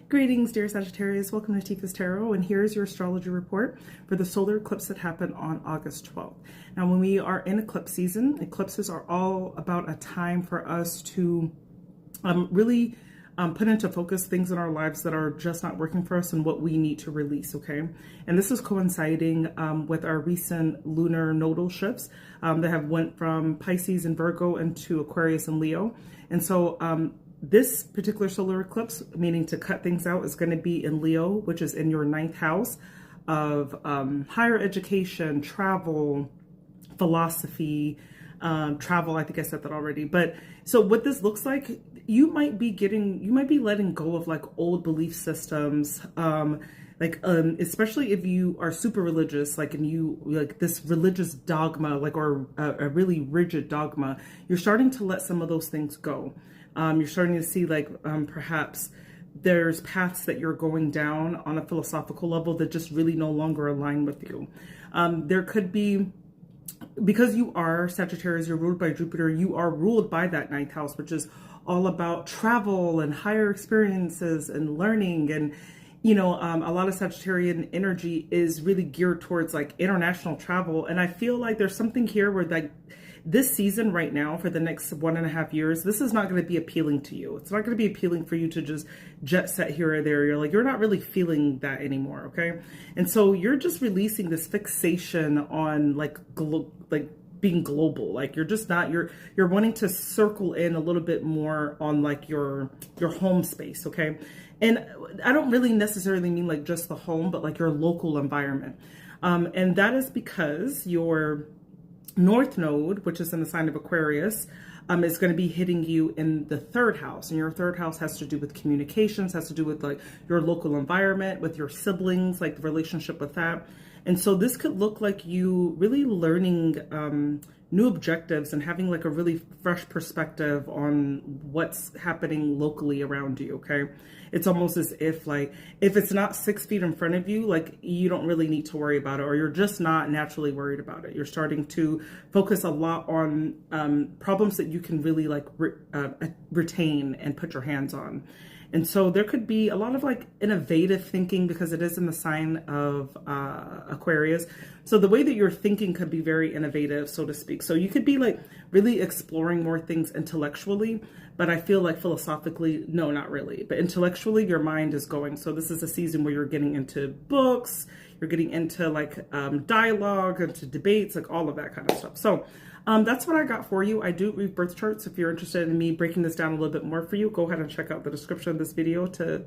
Greetings, dear Sagittarius. Welcome to Tifa's Tarot, and here's your astrology report for the solar eclipse that happened on August 12th. Now, when we are in eclipse season, eclipses are all about a time for us to really put into focus things in our lives that are just not working for us and what we need to release, okay? And this is coinciding with our recent lunar nodal shifts that have went from Pisces and Virgo into Aquarius and Leo. And so this particular solar eclipse, meaning to cut things out, is going to be in Leo, which is in your 9th house of higher education, travel, philosophy, travel. I think I said that already. But so what this looks like, you might be letting go of like old belief systems, especially if you are super religious, like, and you like this religious dogma, like, or a really rigid dogma, you're starting to let some of those things go. You're starting to see like perhaps there's paths that you're going down on a philosophical level that just really no longer align with you. There could be, because you are Sagittarius, you're ruled by Jupiter, you are ruled by that 9th house, which is all about travel and higher experiences and learning. And, you know, a lot of Sagittarian energy is really geared towards like international travel. And I feel like there's something here where like this season right now for the next 1.5 years, this is not going to be appealing to you. It's not going to be appealing for you to just jet set here or there. You're not really feeling that anymore. Okay. And so you're just releasing this fixation on like being global. Like you're just not, you're wanting to circle in a little bit more on like your home space. Okay. And I don't really necessarily mean like just the home, but like your local environment. And that is because your North Node, which is in the sign of Aquarius, is going to be hitting you in the 3rd house. And your 3rd house has to do with communications, has to do with like your local environment, with your siblings, like the relationship with that. And so this could look like you really learning new objectives and having like a really fresh perspective on what's happening locally around you, okay? It's almost as if like, if it's not 6 feet in front of you, like you don't really need to worry about it, or you're just not naturally worried about it. You're starting to focus a lot on problems that you can really like retain and put your hands on. And so there could be a lot of like innovative thinking because it is in the sign of Aquarius. So the way that you're thinking could be very innovative, so to speak. So you could be like really exploring more things intellectually, but I feel like philosophically, no, not really. But intellectually, your mind is going. So this is a season where you're getting into books, you're getting into like dialogue, into debates, like all of that kind of stuff. So that's what I got for you. I do read birth charts. If you're interested in me breaking this down a little bit more for you, go ahead and check out the description of this video to